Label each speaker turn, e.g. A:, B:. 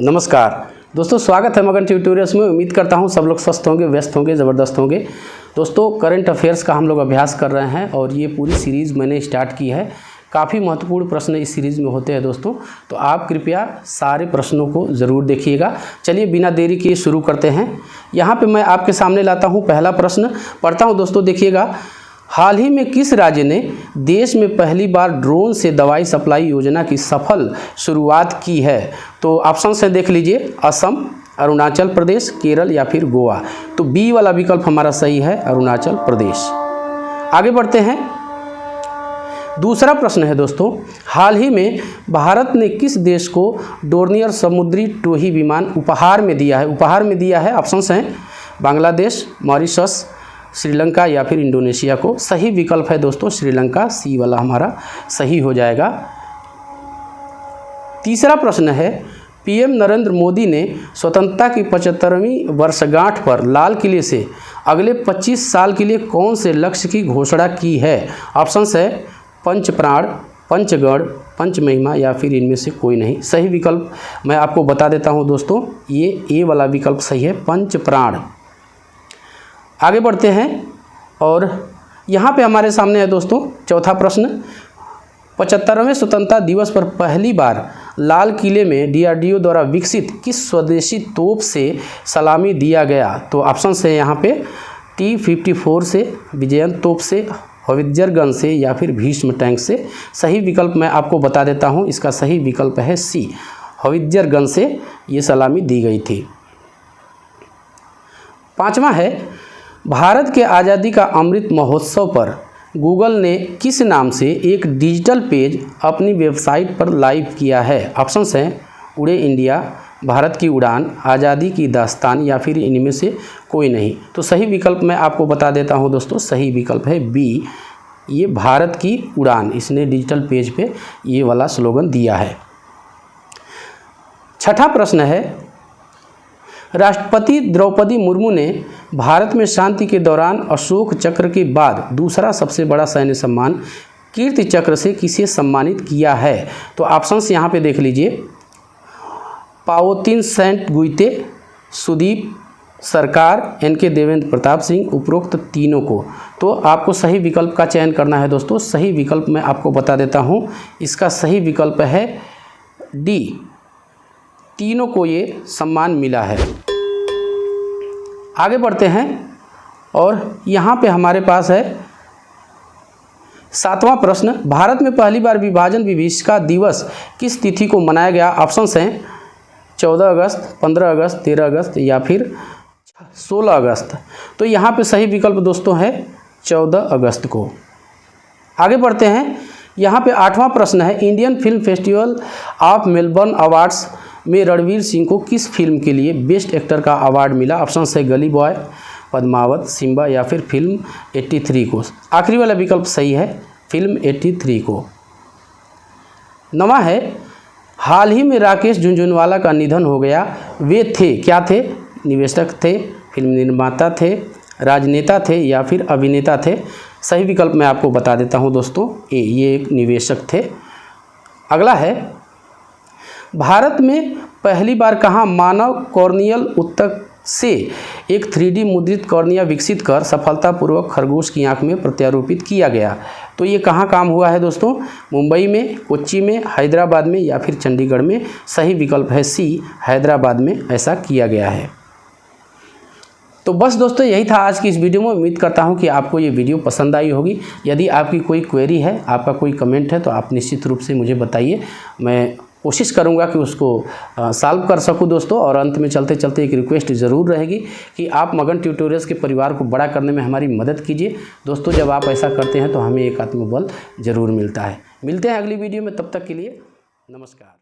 A: नमस्कार दोस्तों, स्वागत है मगन ट्यूटोरियल्स में। उम्मीद करता हूं सब लोग स्वस्थ होंगे, व्यस्त होंगे, ज़बरदस्त होंगे। दोस्तों, करंट अफेयर्स का हम लोग अभ्यास कर रहे हैं और ये पूरी सीरीज़ मैंने स्टार्ट की है। काफ़ी महत्वपूर्ण प्रश्न इस सीरीज़ में होते हैं दोस्तों, तो आप कृपया सारे प्रश्नों को ज़रूर देखिएगा। चलिए बिना देरी किए शुरू करते हैं। यहाँ पर मैं आपके सामने लाता हूँ पहला प्रश्न, पढ़ता हूँ दोस्तों, देखिएगा। हाल ही में किस राज्य ने देश में पहली बार ड्रोन से दवाई सप्लाई योजना की सफल शुरुआत की है? तो ऑप्शन से देख लीजिए, असम, अरुणाचल प्रदेश, केरल या फिर गोवा। तो बी वाला विकल्प हमारा सही है, अरुणाचल प्रदेश। आगे बढ़ते हैं। दूसरा प्रश्न है दोस्तों, हाल ही में भारत ने किस देश को डोर्नियर समुद्री टोही विमान उपहार में दिया है? उपहार में दिया है, ऑप्शंस हैं बांग्लादेश, मॉरिशस, श्रीलंका या फिर इंडोनेशिया को। सही विकल्प है दोस्तों श्रीलंका, सी वाला हमारा सही हो जाएगा। तीसरा प्रश्न है, पीएम नरेंद्र मोदी ने स्वतंत्रता की 75वीं वर्षगांठ पर लाल किले से अगले 25 साल के लिए कौन से लक्ष्य की घोषणा की है? ऑप्शंस है पंच प्राण, पंचगढ़, पंच महिमा या फिर इनमें से कोई नहीं। सही विकल्प मैं आपको बता देता हूं दोस्तों, ये ए वाला विकल्प सही है, पंच प्राण। आगे बढ़ते हैं और यहाँ पे हमारे सामने है दोस्तों चौथा प्रश्न, 75वें स्वतंत्रता दिवस पर पहली बार लाल किले में डीआरडीओ द्वारा विकसित किस स्वदेशी तोप से सलामी दिया गया? तो ऑप्शन है यहाँ पे T-54 से, विजयन तोप से, हवित्जर गन से या फिर भीष्म टैंक से। सही विकल्प मैं आपको बता देता हूँ, इसका सही विकल्प है सी, हवित्जर गन से ये सलामी दी गई थी। पाँचवा है, भारत के आज़ादी का अमृत महोत्सव पर गूगल ने किस नाम से एक डिजिटल पेज अपनी वेबसाइट पर लाइव किया है? ऑप्शंस हैं उड़े इंडिया, भारत की उड़ान, आज़ादी की दास्तान या फिर इनमें से कोई नहीं। तो सही विकल्प मैं आपको बता देता हूं दोस्तों, सही विकल्प है बी, ये भारत की उड़ान। इसने डिजिटल पेज पे ये वाला स्लोगन दिया है। छठा प्रश्न है, राष्ट्रपति द्रौपदी मुर्मू ने भारत में शांति के दौरान अशोक चक्र के बाद दूसरा सबसे बड़ा सैन्य सम्मान कीर्ति चक्र से किसे सम्मानित किया है? तो ऑप्शंस यहाँ पे देख लीजिए, पाओतिन सेंट गुइते, सुदीप सरकार, एनके देवेंद्र प्रताप सिंह, उपरोक्त तीनों को। तो आपको सही विकल्प का चयन करना है दोस्तों। सही विकल्प मैं आपको बता देता हूँ, इसका सही विकल्प है डी, तीनों को ये सम्मान मिला है। आगे बढ़ते हैं और यहाँ पे हमारे पास है सातवां प्रश्न, भारत में पहली बार विभाजन विभीषिका दिवस किस तिथि को मनाया गया? ऑप्शंस हैं 14 अगस्त, 15 अगस्त, 13 अगस्त या फिर 16 अगस्त। तो यहाँ पे सही विकल्प दोस्तों है 14 अगस्त को। आगे बढ़ते हैं, यहाँ पे आठवां प्रश्न है, Indian film festival of Melbourne awards में रणवीर सिंह को किस फिल्म के लिए बेस्ट एक्टर का अवार्ड मिला? ऑप्शन है गली बॉय, पद्मावत, सिम्बा या फिर फिल्म 83 को। आखिरी वाला विकल्प सही है, फिल्म 83 को। नवा है, हाल ही में राकेश झुनझुनवाला का निधन हो गया। वे थे, क्या थे? निवेशक थे, फिल्म निर्माता थे, राजनेता थे या फिर अभिनेता थे? सही विकल्प मैं आपको बता देता हूं दोस्तों, ये एक निवेशक थे। अगला है, भारत में पहली बार कहाँ मानव कॉर्नियल ऊतक से एक 3D मुद्रित कॉर्निया विकसित कर सफलतापूर्वक खरगोश की आंख में प्रत्यारोपित किया गया? तो ये कहाँ काम हुआ है दोस्तों? मुंबई में, कोच्चि में, हैदराबाद में या फिर चंडीगढ़ में? सही विकल्प है सी, हैदराबाद में ऐसा किया गया है। तो बस दोस्तों, यही था आज की इस वीडियो में। उम्मीद करता हूं कि आपको ये वीडियो पसंद आई होगी। यदि आपकी कोई क्वेरी है, आपका कोई कमेंट है, तो आप निश्चित रूप से मुझे बताइए। मैं कोशिश करूंगा कि उसको सॉल्व कर सकूं दोस्तों। और अंत में चलते चलते एक रिक्वेस्ट ज़रूर रहेगी कि आप मगन ट्यूटोरियल्स के परिवार को बड़ा करने में हमारी मदद कीजिए दोस्तों। जब आप ऐसा करते हैं तो हमें एक आत्मबल ज़रूर मिलता है। मिलते हैं अगली वीडियो में, तब तक के लिए नमस्कार।